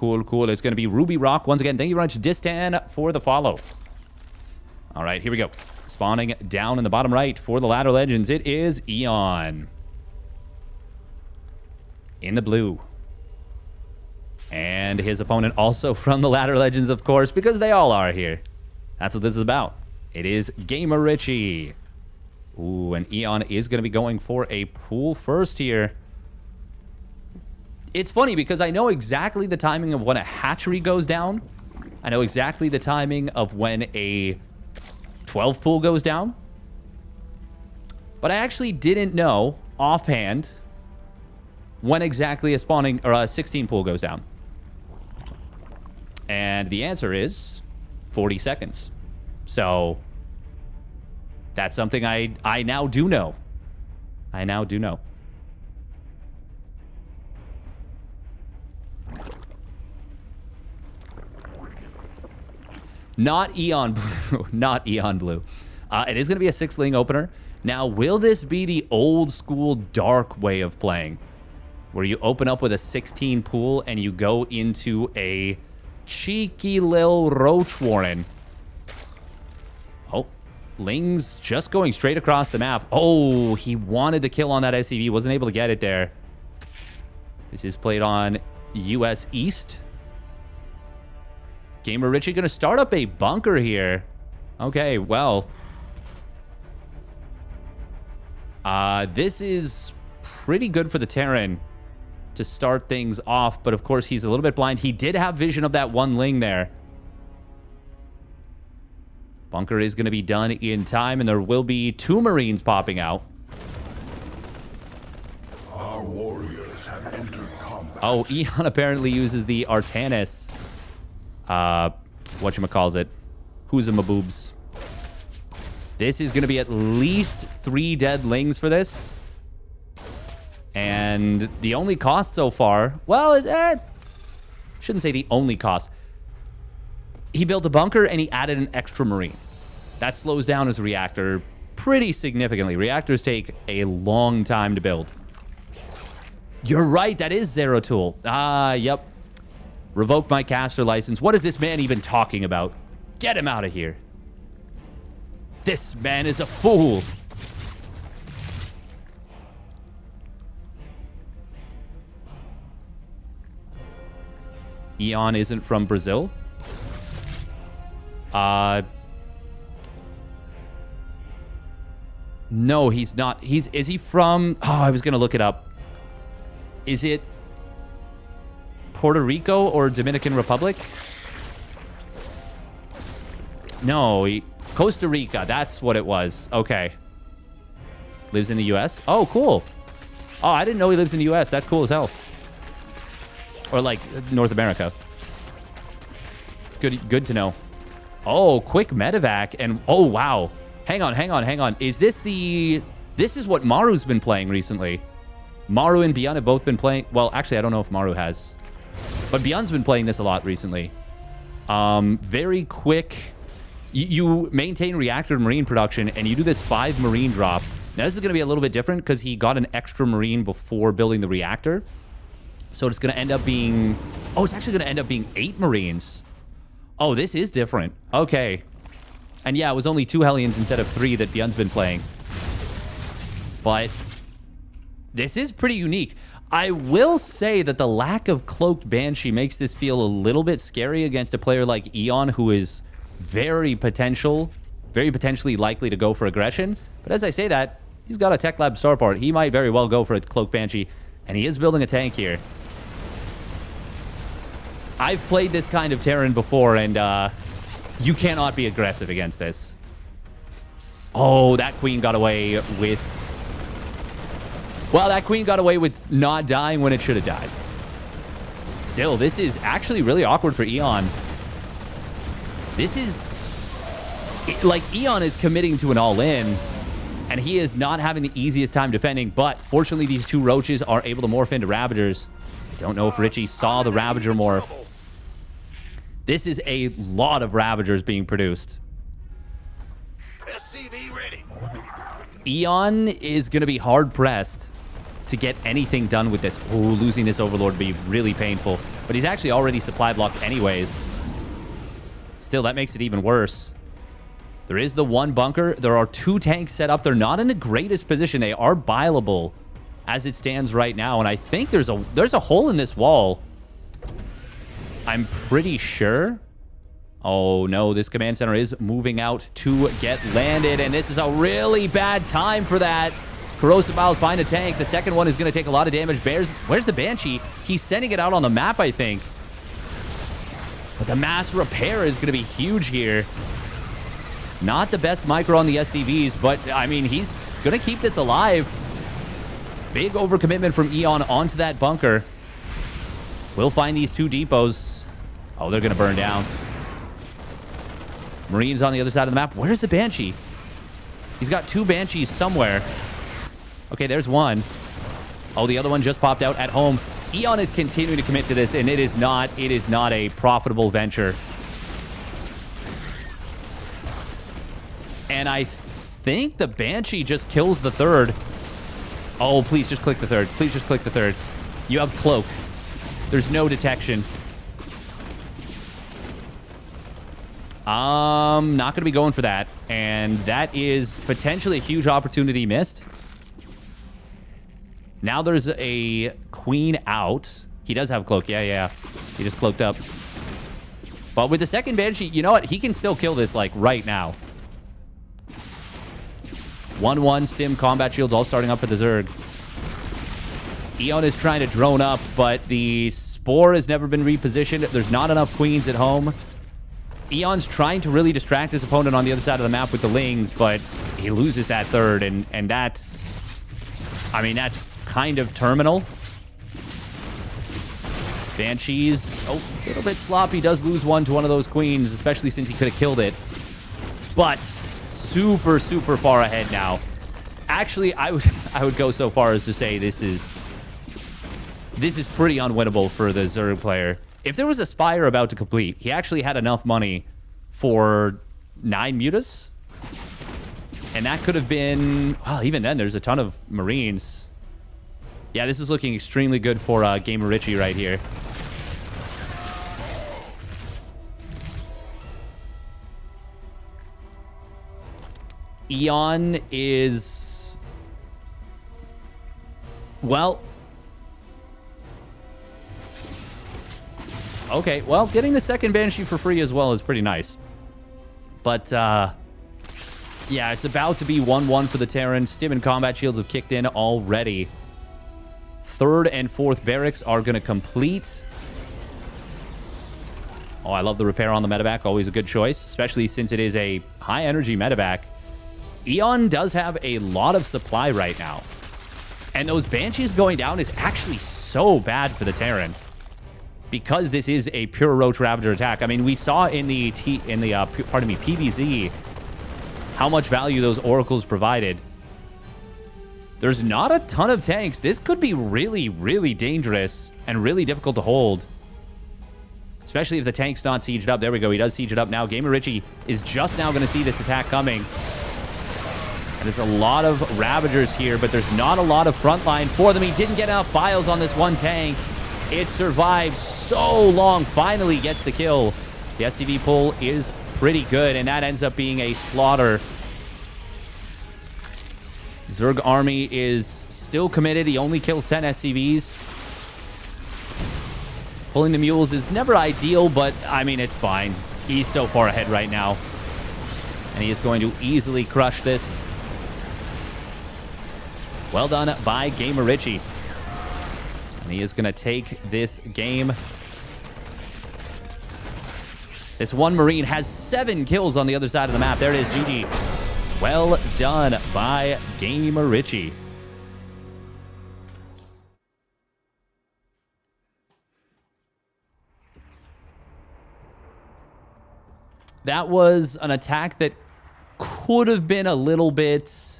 cool. It's going to be Ruby Rock once again. Thank you very much, Distan, for the follow. All right, here we go. Spawning down in the bottom right for the Ladder Legends, it is EON. In the blue. And his opponent also from the Ladder Legends, of course, because they all are here. That's what this is about. It is GAMERRICHY. Ooh, and EON is going to be going for a pool first here. It's funny because I know exactly the timing of when a hatchery goes down. I know exactly the timing of when a 12 pool goes down. But I actually didn't know offhand when exactly a spawning or a 16 pool goes down. And the answer is 40 seconds. So that's something I now do know. I now do know. Not EON Blue. Not EON Blue. It is going to be a 6-ling opener. Now, will this be the old school dark way of playing? Where you open up with a 16 pool and you go into a cheeky little roach warren. Oh, Ling's just going straight across the map. Oh, he wanted the kill on that SCV. Wasn't able to get it there. This is played on US East. GAMERRICHY going to start up a bunker here. Okay, well. This is pretty good for the Terran to start things off, but of course he's a little bit blind. He did have vision of that one Ling there. Bunker is going to be done in time, and there will be 2 Marines popping out. Our warriors have entered combat. Oh, EON apparently uses the Artanis. Whatchamacallit. Who's a maboobs. This is going to be at least 3 dead Lings for this. And the only cost so far, well, shouldn't say the only cost. He built a bunker and he added an extra Marine. That slows down his reactor pretty significantly. Reactors take a long time to build. You're right, that is Zeratul. Yep. Revoke my caster license. What is this man even talking about? Get him out of here. This man is a fool. EON isn't from Brazil. No, he's not. Is he from... Oh, I was going to look it up. Is it Puerto Rico or Dominican Republic? No, Costa Rica. That's what it was. Okay. Lives in the U.S.? Oh, cool. Oh, I didn't know he lives in the U.S. That's cool as hell. Or, like, North America. It's good to know. Oh, quick medevac. And, oh, wow. Hang on. Is this the... This is what Maru's been playing recently. Maru and Beyond have both been playing... Well, actually, I don't know if Maru has. But Beyond's been playing this a lot recently. Very quick... You maintain reactor Marine production, and you do this 5 Marine drop. Now, this is going to be a little bit different because he got an extra Marine before building the reactor. So it's going to end up being... Oh, it's actually going to end up being 8 Marines. Oh, this is different. Okay. And yeah, it was only 2 Hellions instead of 3 that Beyond's been playing. But this is pretty unique. I will say that the lack of Cloaked Banshee makes this feel a little bit scary against a player like EON, who is very potentially likely to go for aggression. But as I say that, he's got a Tech Lab star part. He might very well go for a Cloaked Banshee, and he is building a tank here. I've played this kind of Terran before, and you cannot be aggressive against this. Oh, that Queen got away with... Well, that Queen got away with not dying when it should have died. Still, this is actually really awkward for EON. This is... Like, EON is committing to an all-in, and he is not having the easiest time defending, but fortunately these 2 Roaches are able to morph into Ravagers. I don't know if Richie saw the Ravager morph. This is a lot of Ravagers being produced. SCV ready. EON is going to be hard-pressed to get anything done with this. Oh, losing this Overlord would be really painful. But he's actually already supply blocked anyways. Still, that makes it even worse. There is the one bunker. There are 2 tanks set up. They're not in the greatest position. They are buyable as it stands right now. And I think there's a hole in this wall. I'm pretty sure. Oh, no. This command center is moving out to get landed. And this is a really bad time for that. Corrosive Miles find a tank. The second one is going to take a lot of damage. Where's the Banshee? He's sending it out on the map, I think. But the mass repair is going to be huge here. Not the best micro on the SCVs, but, I mean, he's going to keep this alive. Big overcommitment from EON onto that bunker. We'll find these 2 depots. Oh, they're going to burn down. Marines on the other side of the map. Where's the Banshee? He's got 2 Banshees somewhere. Okay, there's one. Oh, the other one just popped out at home. EON is continuing to commit to this, and it is not a profitable venture. And I think the Banshee just kills the 3rd. Oh, please just click the 3rd. Please just click the 3rd. You have Cloak. There's no detection. Not going to be going for that. And that is potentially a huge opportunity missed. Now there's a Queen out. He does have Cloak. Yeah. He just cloaked up. But with the second Banshee, you know what? He can still kill this, like, right now. 1-1 stim combat shields all starting up for the Zerg. EON is trying to drone up, but the Spore has never been repositioned. There's not enough Queens at home. EON's trying to really distract his opponent on the other side of the map with the Lings, but he loses that 3rd, and that's... I mean, that's kind of terminal. Banshees, oh, a little bit sloppy. Does lose one to one of those Queens, especially since he could have killed it. But super, super far ahead now. Actually, I would go so far as to say this is pretty unwinnable for the Zerg player. If there was a Spire about to complete, he actually had enough money for 9 Mutas. And that could have been... Well, even then, there's a ton of Marines. Yeah, this is looking extremely good for GAMERRICHY right here. EON is... Well... Okay, well, getting the second Banshee for free as well is pretty nice. But, yeah, it's about to be 1-1 for the Terran. Stim and combat shields have kicked in already. 3rd and 4th barracks are going to complete. Oh, I love the repair on the medevac. Always a good choice, especially since it is a high-energy medevac. EON does have a lot of supply right now. And those Banshees going down is actually so bad for the Terran. Because this is a pure Roach Ravager attack. I mean, we saw in the PvZ how much value those Oracles provided. There's not a ton of tanks. This could be really, really dangerous and really difficult to hold. Especially if the tank's not sieged up. There we go. He does siege it up now. GAMERRICHY is just now going to see this attack coming. And there's a lot of Ravagers here, but there's not a lot of frontline for them. He didn't get enough files on this one tank. It survived so long. Finally gets the kill. The SCV pull is pretty good, and that ends up being a slaughter. Zerg army is still committed. He only kills 10 SCVs. Pulling the mules is never ideal, but, I mean, it's fine. He's so far ahead right now. And he is going to easily crush this. Well done by GAMERRICHY. And he is going to take this game. This one Marine has 7 kills on the other side of the map. There it is, GG. Well done by GAMERRICHY. That was an attack that could have been a little bit...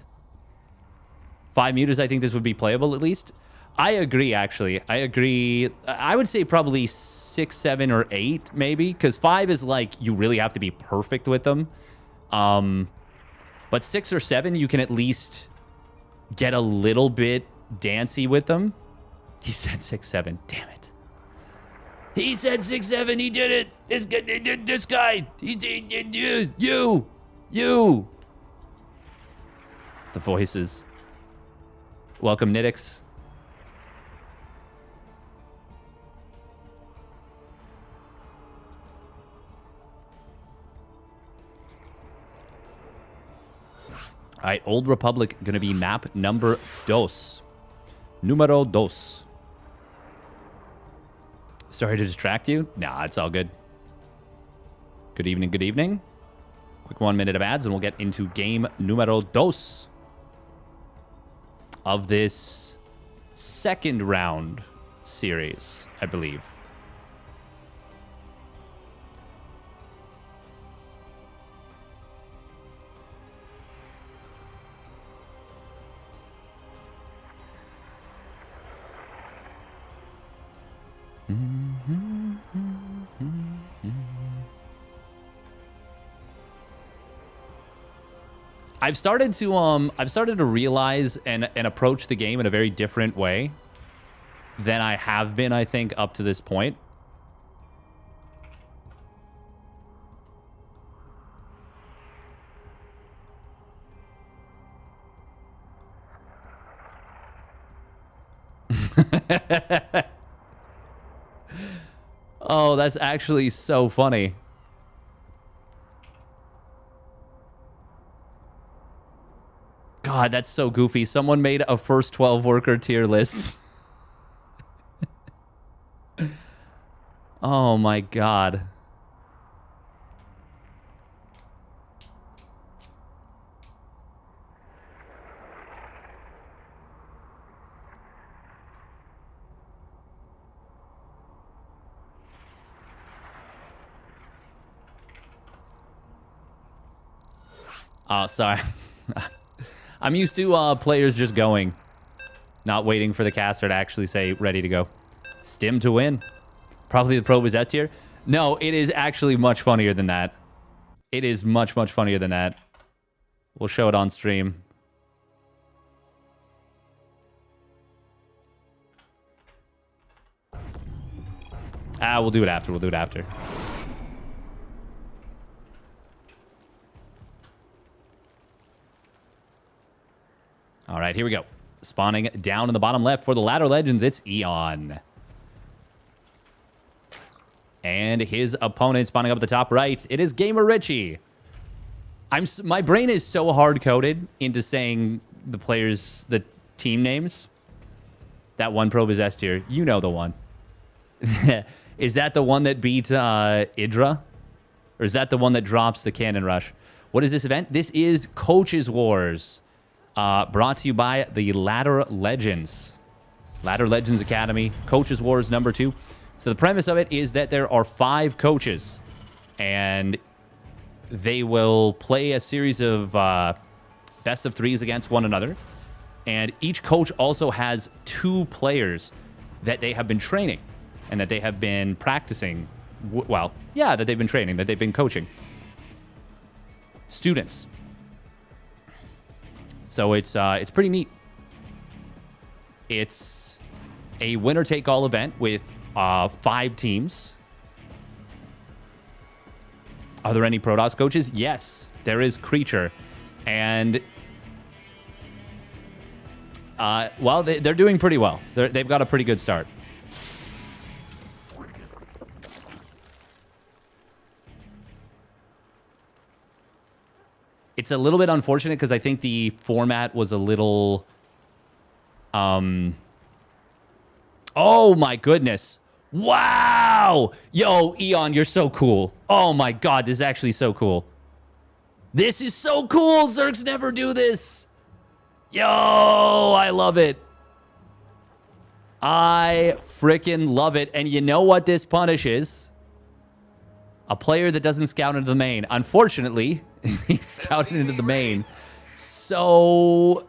5 mutas, I think this would be playable at least. I agree, actually. I agree. I would say probably 6, 7, or 8, maybe. Because 5 is like, you really have to be perfect with them. But 6 or 7, you can at least get a little bit dancy with them. He said 6'7". Damn it. He said 6'7". He did it. This guy. He did you. The voices. Welcome, Nidix. All right, Old Republic going to be map number dos. Numero dos. Sorry to distract you. Nah, it's all good. Good evening, good evening. Quick 1 minute of ads and we'll get into game numero dos of this second round series, I believe. I've started to realize and approach the game in a very different way than I have been, I think, up to this point. Oh, that's actually so funny. God, that's so goofy. Someone made a first 12 worker tier list. Oh my God. Oh, sorry. I'm used to players just going, not waiting for the caster to actually say ready to go. Stim to win. Probably the probe is S tier. No, it is actually much funnier than that. It is much, much funnier than that. We'll show it on stream. We'll do it after. We'll do it after. All right, here we go. Spawning down in the bottom left for the Ladder Legends, it's EON. And his opponent spawning up at the top right, it is GAMERRICHY. My brain is so hard-coded into saying the players, the team names. That one probe is S tier. You know the one. Is that the one that beat Idra? Or is that the one that drops the Cannon Rush? What is this event? This is Coaches Wars. Brought to you by the Ladder Legends. Ladder Legends Academy. Coaches Wars number 2. So the premise of it is that there are 5 coaches. And they will play a series of best of 3s against one another. And each coach also has 2 players that they have been training. And that they have been practicing. Well, yeah, that they've been training. That they've been coaching. Students. So it's pretty neat. It's a winner-take-all event with 5 teams. Are there any Protoss coaches? Yes, there is Creature. And, well, they're doing pretty well. They've got a pretty good start. It's a little bit unfortunate because I think the format was a little... Oh, my goodness. Wow! Yo, EON, you're so cool. Oh, my God, this is actually so cool. This is so cool! Zergs never do this! Yo, I love it. I freaking love it. And you know what this punishes? A player that doesn't scout into the main. Unfortunately... He's scouted into the main. So...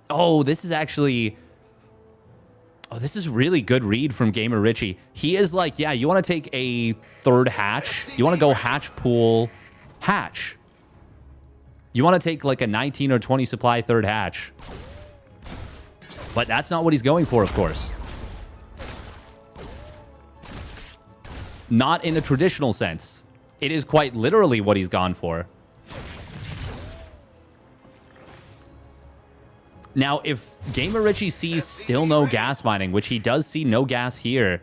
Oh, this is actually... Oh, this is really good read from GAMERRICHY. He is like, yeah, you want to take a 3rd hatch. You want to go hatch, pool, hatch. You want to take like a 19 or 20 supply 3rd hatch. But that's not what he's going for, of course. Not in the traditional sense. It is quite literally what he's gone for. Now, if GAMERRICHY sees still no gas mining, which he does see no gas here,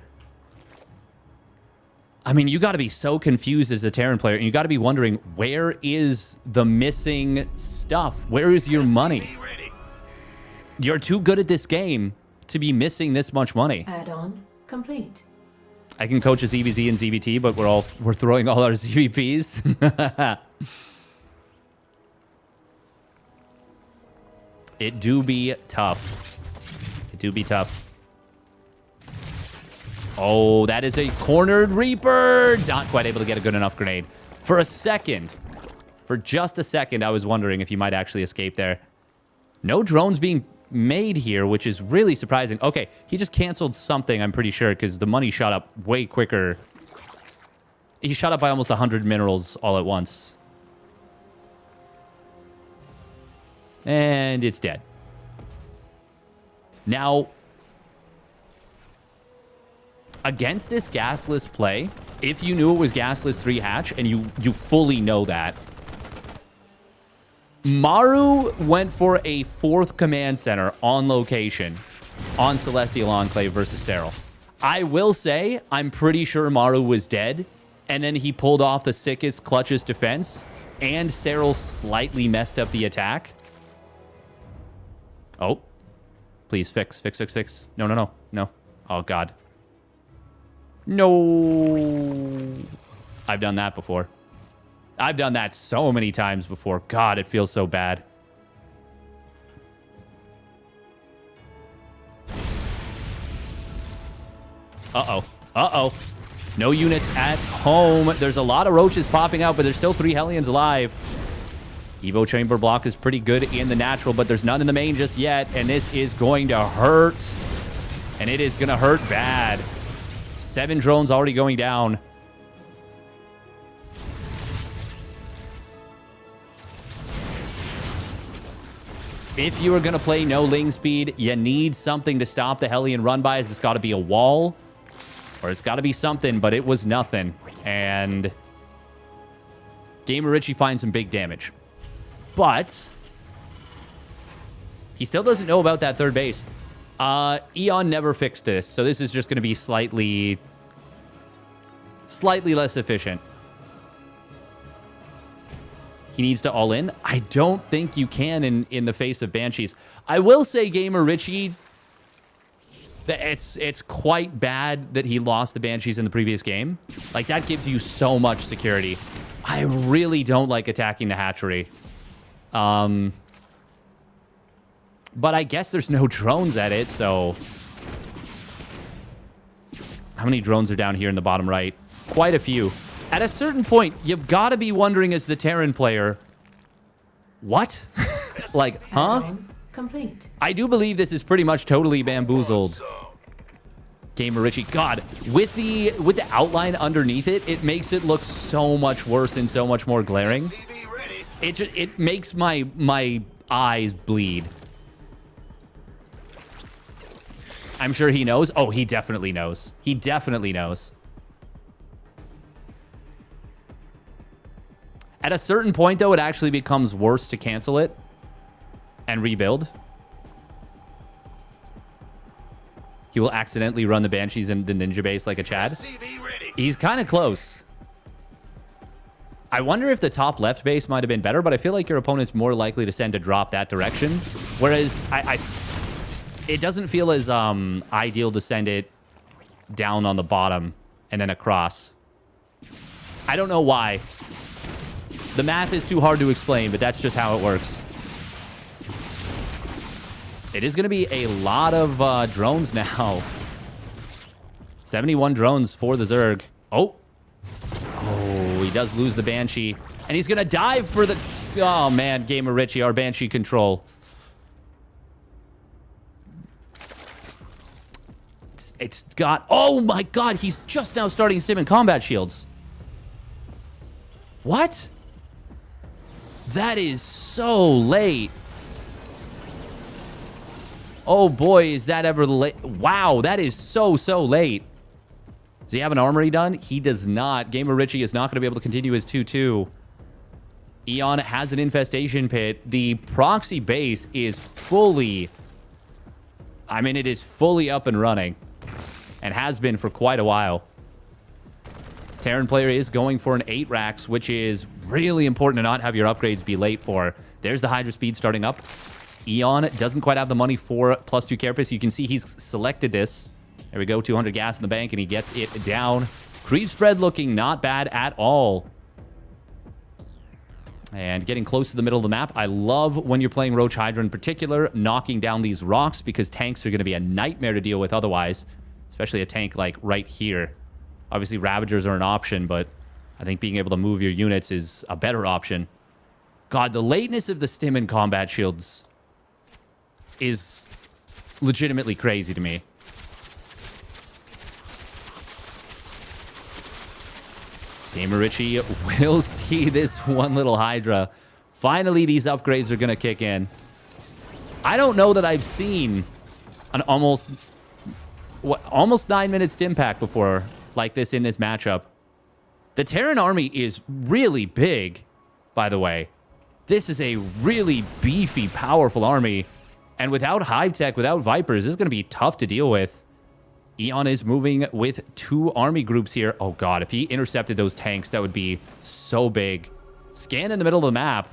I mean, you got to be so confused as a Terran player, and you got to be wondering, where is the missing stuff? Where is your money? You're too good at this game to be missing this much money. Add-on complete. I can coach a ZVZ and ZVT, but we're throwing all our ZVPs. It do be tough. It do be tough. Oh, that is a cornered Reaper. Not quite able to get a good enough grenade. For a second, for just a second, I was wondering if you might actually escape there. No drones being made here, which is really surprising. Okay, he just canceled something, I'm pretty sure, because the money shot up way quicker. He shot up by almost 100 minerals all at once. And it's dead. Now, against this gasless play, if you knew it was gasless 3 hatch, and you fully know that, Maru went for a 4th command center on location on Celestial Enclave versus Serral. I will say, I'm pretty sure Maru was dead, and then he pulled off the sickest, clutchest defense, and Serral slightly messed up the attack. Oh. Please, fix. No. Oh, God. No. I've done that before. I've done that so many times before. God, it feels so bad. Uh-oh. No units at home. There's a lot of roaches popping out, but there's still 3 Hellions alive. Evo chamber block is pretty good in the natural, but there's none in the main just yet, and this is going to hurt. And it is going to hurt bad. 7 drones already going down. If you are going to play no Ling speed, you need something to stop the Hellion run-bys. It's got to be a wall, or it's got to be something, but it was nothing. And GAMERRICHY finds some big damage. But he still doesn't know about that 3rd base. EON never fixed this, so this is just going to be slightly less efficient. He needs to all in. I don't think you can in the face of Banshees. I will say GAMERRICHY, that it's quite bad that he lost the Banshees in the previous game. Like, that gives you so much security. I really don't like attacking the hatchery. But I guess there's no drones at it, so... How many drones are down here in the bottom right? Quite a few. At a certain point, you've got to be wondering as the Terran player, what? Like, huh? Complete. I do believe this is pretty much totally bamboozled. GAMERRICHY, God, with the outline underneath it, it makes it look so much worse and so much more glaring. It makes my eyes bleed. I'm sure he knows. Oh, he definitely knows. He definitely knows. At a certain point, though, it actually becomes worse to cancel it and rebuild. He will accidentally run the Banshees in the ninja base like a Chad. He's kind of close. I wonder if the top left base might have been better, but I feel like your opponent's more likely to send a drop that direction. Whereas it doesn't feel as ideal to send it down on the bottom and then across. I don't know why. The math is too hard to explain, but that's just how it works. It is going to be a lot of drones now. 71 drones for the Zerg. Oh, he does lose the Banshee. And he's going to dive for the... Oh, man, GAMERRICHY, our Banshee control. It's got... Oh, my God, he's just now starting stim and combat shields. What? That is so late. Oh boy, is that ever late. Wow, that is so late. Does he have an armory done? He does not. GAMERRICHY is not going to be able to continue his 2-2. EON has an infestation pit. The proxy base is fully... I mean, it is fully up and running. And has been for quite a while. Terran player is going for an 8 racks, which is really important to not have your upgrades be late for. There's the Hydra speed starting up. EON doesn't quite have the money for +2 Carapace. You can see he's selected this. There we go, 200 gas in the bank, and he gets it down. Creep spread looking not bad at all. And getting close to the middle of the map. I love when you're playing Roach Hydra in particular, knocking down these rocks, because tanks are going to be a nightmare to deal with otherwise. Especially a tank like right here. Obviously, Ravagers are an option, but I think being able to move your units is a better option. God, the lateness of the stim and combat shields is legitimately crazy to me. GAMERRICHY will see this one little Hydra. Finally, these upgrades are going to kick in. I don't know that I've seen an almost 9-minute stim pack before like this in this matchup. The Terran army is really big, by the way. This is a really beefy, powerful army. And without Hive Tech, without Vipers, this is going to be tough to deal with. EON is moving with 2 army groups here. Oh, God. If he intercepted those tanks, that would be so big. Scan in the middle of the map.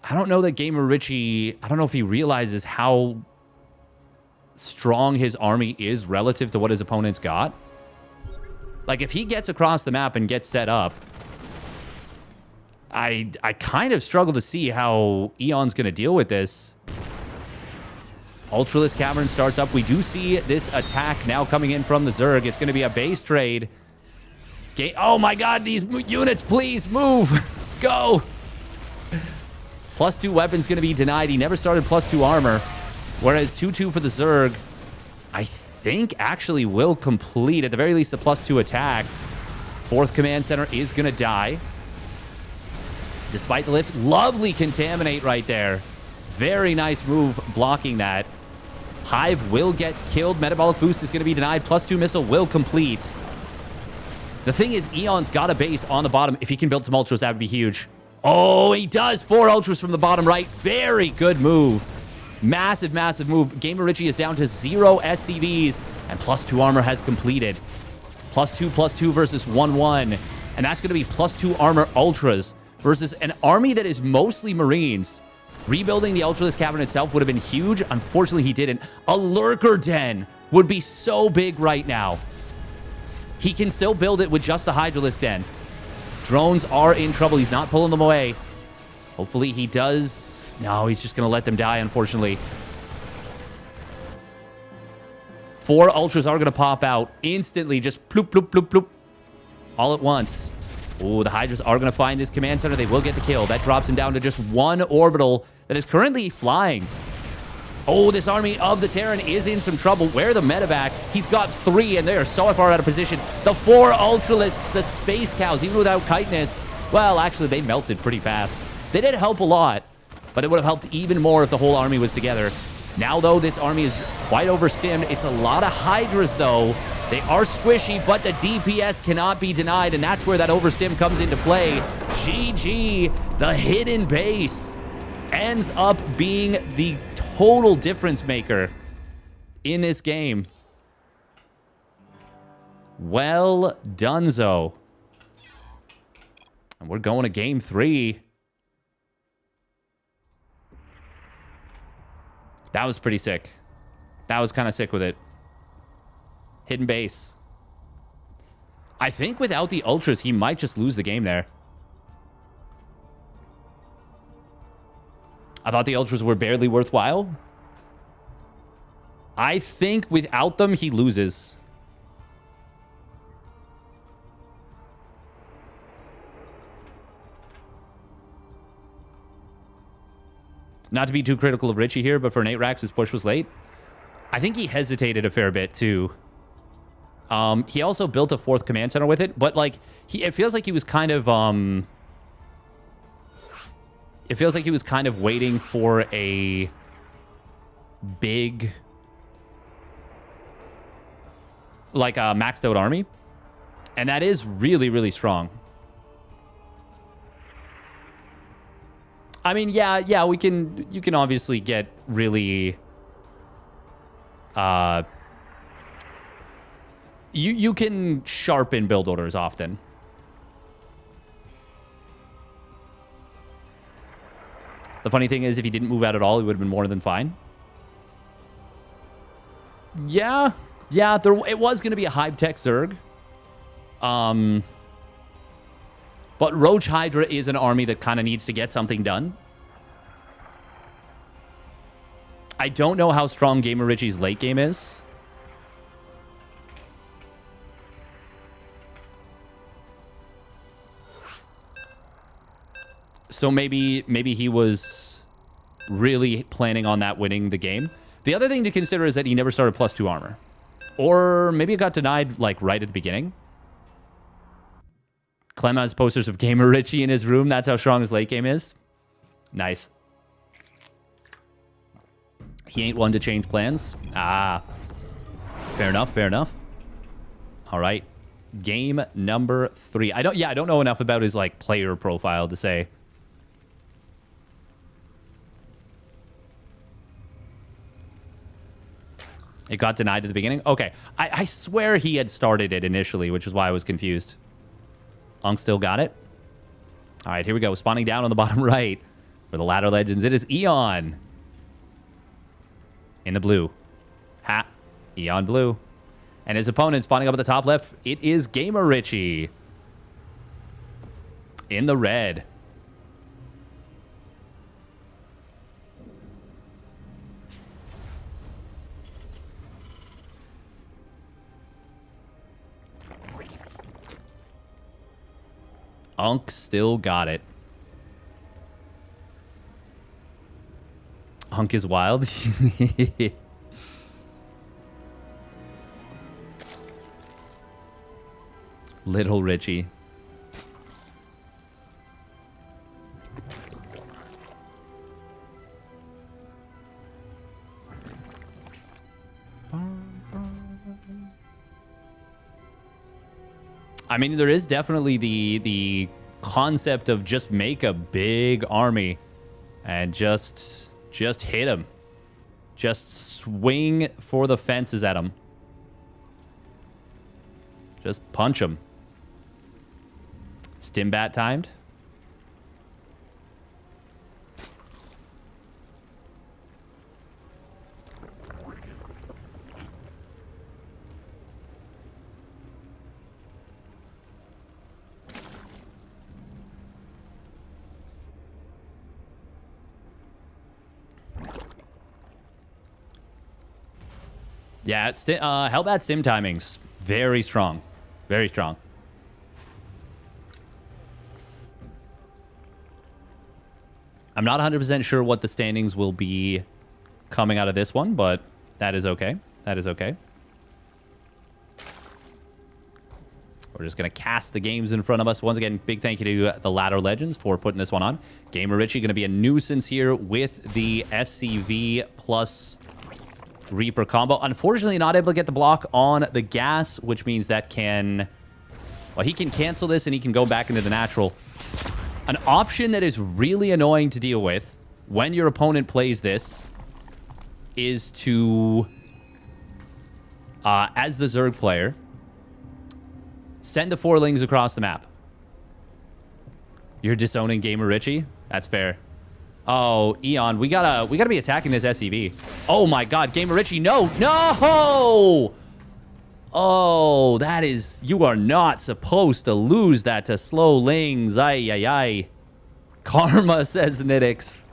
I don't know that GAMERRICHY... I don't know if he realizes how strong his army is relative to what his opponent's got. Like, if he gets across the map and gets set up, I kind of struggle to see how EON's going to deal with this. Ultralisk Cavern starts up. We do see this attack now coming in from the Zerg. It's going to be a base trade. Oh my God, these units, please move. Go. +2 weapon's going to be denied. He never started +2 armor. Whereas 2-2 for the Zerg, I think actually will complete, at the very least, the +2 attack. 4th command center is going to die. Despite the lift, lovely contaminate right there. Very nice move blocking that. Hive will get killed. Metabolic boost is going to be denied. +2 missile will complete. The thing is, EON's got a base on the bottom. If he can build some ultras, that would be huge. Oh, he does. 4 ultras from the bottom right. Very good move. Massive, massive move. GAMERRICHY is down to 0 SCVs, and +2 armor has completed. +2 versus 1-1. And that's going to be +2 armor ultras versus an army that is mostly Marines. Rebuilding the Ultralisk Cavern itself would have been huge. Unfortunately, he didn't. A Lurker Den would be so big right now. He can still build it with just the Hydralisk Den. Drones are in trouble. He's not pulling them away. Hopefully he does. No, he's just going to let them die, unfortunately. 4 Ultras are going to pop out instantly. Just ploop, ploop, ploop, ploop. All at once. Oh, the Hydras are going to find this command center. They will get the kill. That drops him down to just 1 orbital that is currently flying. Oh, this army of the Terran is in some trouble. Where are the medevacs? He's got 3, and they are so far out of position. The 4 Ultralisks, the Space Cows, even without chitinous. Well, actually, they melted pretty fast. They did help a lot, but it would have helped even more if the whole army was together. Now, though, this army is quite overstimmed. It's a lot of Hydras, though. They are squishy, but the DPS cannot be denied, and that's where that overstim comes into play. GG, the hidden base, ends up being the total difference maker in this game. Well donezo. And we're going to game 3. That was pretty sick. That was kind of sick with it. Hidden base. I think without the Ultras, he might just lose the game there. I thought the Ultras were barely worthwhile. I think without them, he loses. Not to be too critical of Richie here, but for an 8 racks, his push was late. I think he hesitated a fair bit, too. He also built a 4th command center with it, but, like, it feels like he was kind of, it feels like he was kind of waiting for a big, like a maxed out army. And that is really, really strong. I mean, yeah, you can obviously get really, you can sharpen build orders often. The funny thing is, if he didn't move out at all, he would have been more than fine. Yeah, it was going to be a high-tech Zerg. But Roach Hydra is an army that kind of needs to get something done. I don't know how strong GAMERRICHY's late game is. So maybe he was really planning on that winning the game. The other thing to consider is that he never started +2 armor. Or maybe it got denied like right at the beginning. Clem has posters of GAMERRICHY in his room. That's how strong his late game is. Nice. He ain't one to change plans. Ah. Fair enough, fair enough. All right. Game number 3. I don't know enough about his like player profile to say. It got denied at the beginning? Okay. I swear he had started it initially, which is why I was confused. Unk still got it. All right, here we go. Spawning down on the bottom right for the Ladder Legends. It is EON. In the blue. Ha. EON blue. And his opponent spawning up at the top left. It is GAMERRICHY. In the red. Unk still got it. Unk is wild. Little Richie. I mean, there is definitely the concept of just make a big army and just hit him. Just swing for the fences at him. Just punch him. Stimbat timed. Yeah, Hellbat stim timings. Very strong. Very strong. I'm not 100% sure what the standings will be coming out of this one, but that is okay. That is okay. We're just going to cast the games in front of us. Once again, big thank you to the Ladder Legends for putting this one on. GAMERRICHY going to be a nuisance here with the SCV plus Reaper combo. Unfortunately, not able to get the block on the gas, which means that can... Well, he can cancel this and he can go back into the natural. An option that is really annoying to deal with when your opponent plays this is to, as the Zerg player, send the 4 lings across the map. You're disowning GAMERRICHY? That's fair. Oh, Eon, we gotta be attacking this SCV. Oh my god, GAMERRICHY, no! No! Oh, that is... You are not supposed to lose that to slow lings. Ay, ay, ay. Karma, says Nidix.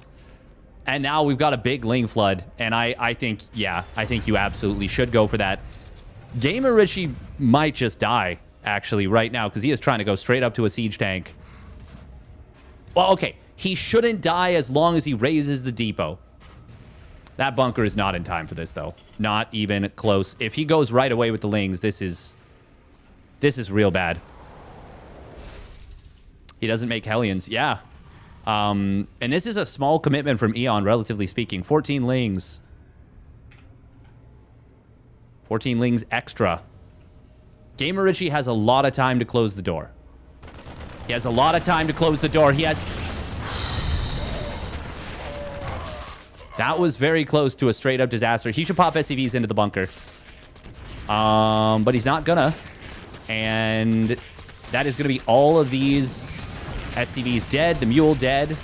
And now we've got a big ling flood. And I think, yeah, I think you absolutely should go for that. GAMERRICHY might just die, actually, right now, because he is trying to go straight up to a siege tank. Well, okay. He shouldn't die as long as he raises the depot. That bunker is not in time for this, though. Not even close. If he goes right away with the lings, this is real bad. He doesn't make Hellions. Yeah. And this is a small commitment from Eon, relatively speaking. 14 lings. 14 lings extra. GAMERRICHY has a lot of time to close the door. He has a lot of time to close the door. He has... That was very close to a straight-up disaster. He should pop SCVs into the bunker. But he's not gonna. And that is going to be all of these SCVs dead. The mule dead.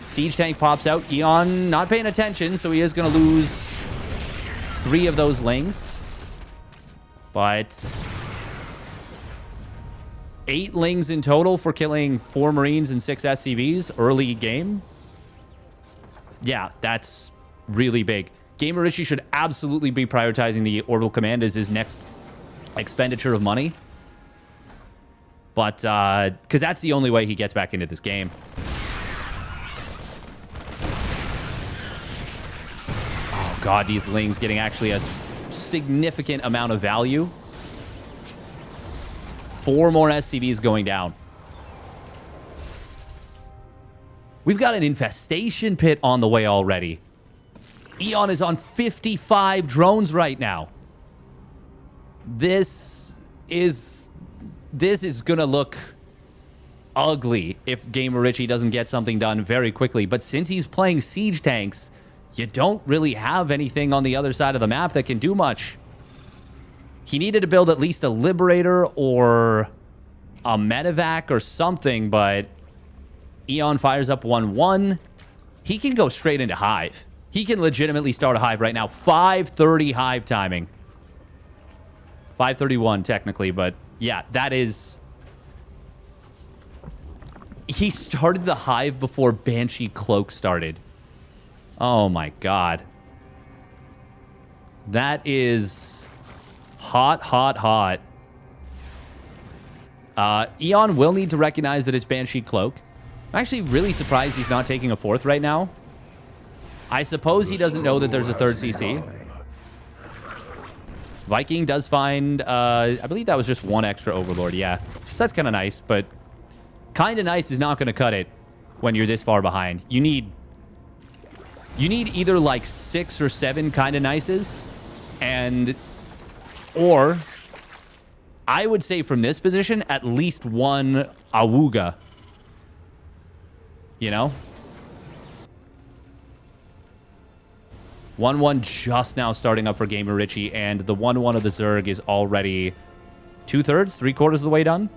Siege tank pops out. EON not paying attention, so he is going to lose 3 of those lings. But 8 lings in total for killing 4 Marines and 6 SCVs early game. Yeah, that's really big. GAMERRICHY should absolutely be prioritizing the orbital command as his next expenditure of money. But, because that's the only way he gets back into this game. Oh, God, these lings getting actually a significant amount of value. 4 more SCVs going down. We've got an infestation pit on the way already. EON is on 55 drones right now. This is going to look ugly if GAMERRICHY doesn't get something done very quickly. But since he's playing siege tanks, you don't really have anything on the other side of the map that can do much. He needed to build at least a Liberator or a Medevac or something, but EON fires up 1-1. He can go straight into Hive. He can legitimately start a Hive right now. 5:30 Hive timing. 5:31 technically, but yeah, that is... He started the Hive before Banshee Cloak started. Oh my God. That is hot, hot, hot. EON will need to recognize that it's Banshee Cloak. I'm actually really surprised he's not taking a 4th right now. I suppose he doesn't know that there's a 3rd CC. Viking does find, I believe that was just 1 extra Overlord, yeah. So that's kind of nice, but kind of nice is not going to cut it when you're this far behind. You need either like 6 or 7 kind of nices, or I would say from this position, at least 1 Awuga. You know? 1-1 just now starting up for GAMERRICHY, and the 1-1 of the Zerg is already 2/3, 3/4 of the way done.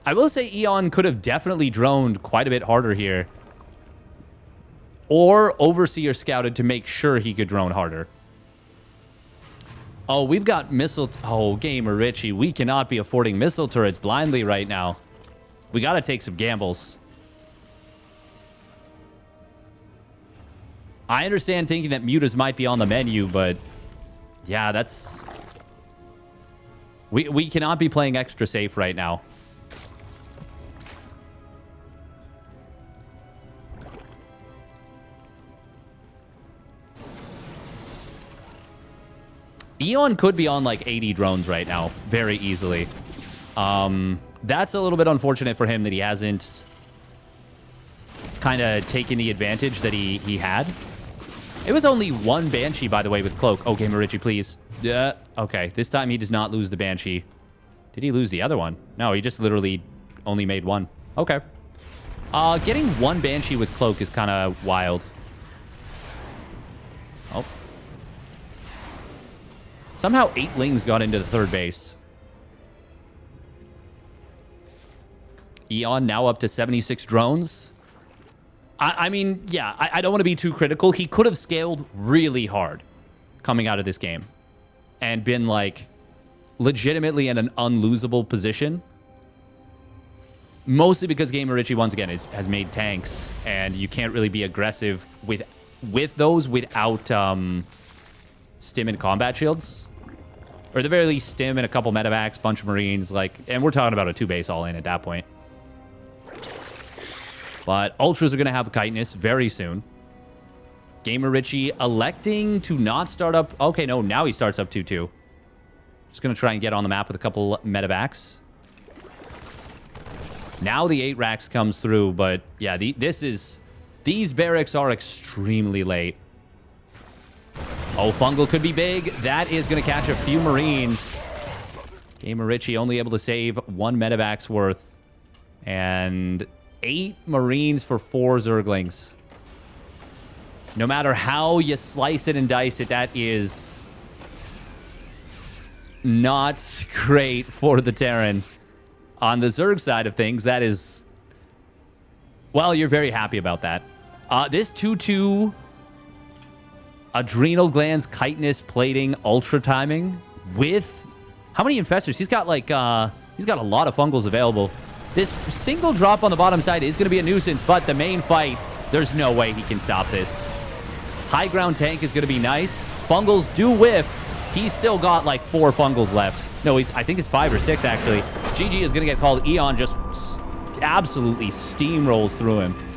I will say EON could have definitely droned quite a bit harder here. Or Overseer scouted to make sure he could drone harder. Oh, we've got missile... Oh, GAMERRICHY, we cannot be affording missile turrets blindly right now. We got to take some gambles. I understand thinking that mutas might be on the menu, but... Yeah, that's... We cannot be playing extra safe right now. EON could be on like 80 drones right now, very easily. That's a little bit unfortunate for him that he hasn't kind of taken the advantage that he had. It was only 1 Banshee, by the way, with Cloak. Oh, GAMERRICHY, please. Okay, this time he does not lose the Banshee. Did he lose the other one? No, he just literally only made 1. Okay. Getting 1 Banshee with Cloak is kind of wild. Oh. Somehow 8 lings got into the 3rd base. EON now up to 76 drones. I mean, yeah, I don't want to be too critical. He could have scaled really hard coming out of this game and been, like, legitimately in an unlosable position. Mostly because GAMERRICHY, once again, has made tanks, and you can't really be aggressive with those without stim and combat shields. Or at the very least, stim and a couple medevacs, bunch of Marines, like, and we're talking about a 2-base all-in at that point. But Ultras are going to have a chitinous very soon. GAMERRICHY electing to not start up... Okay, no, now he starts up 2-2. Just going to try and get on the map with a couple medevacs. Now the 8 racks comes through, but yeah, these barracks are extremely late. Oh, Fungal could be big. That is going to catch a few Marines. GAMERRICHY only able to save 1 medevac's worth. And 8 Marines for 4 Zerglings. No matter how you slice it and dice it, that is not great for the Terran. On the Zerg side of things, that is... Well, you're very happy about that. This 2-2 Adrenal Glands, Chitinous, Plating, Ultra Timing with... How many Infestors? He's got like... he's got a lot of Fungals available. This single drop on the bottom side is going to be a nuisance, but the main fight, there's no way he can stop this. High ground tank is going to be nice. Fungals do whiff. He's still got like 4 Fungals left. No, I think it's 5 or 6, actually. GG is going to get called. EON just absolutely steamrolls through him.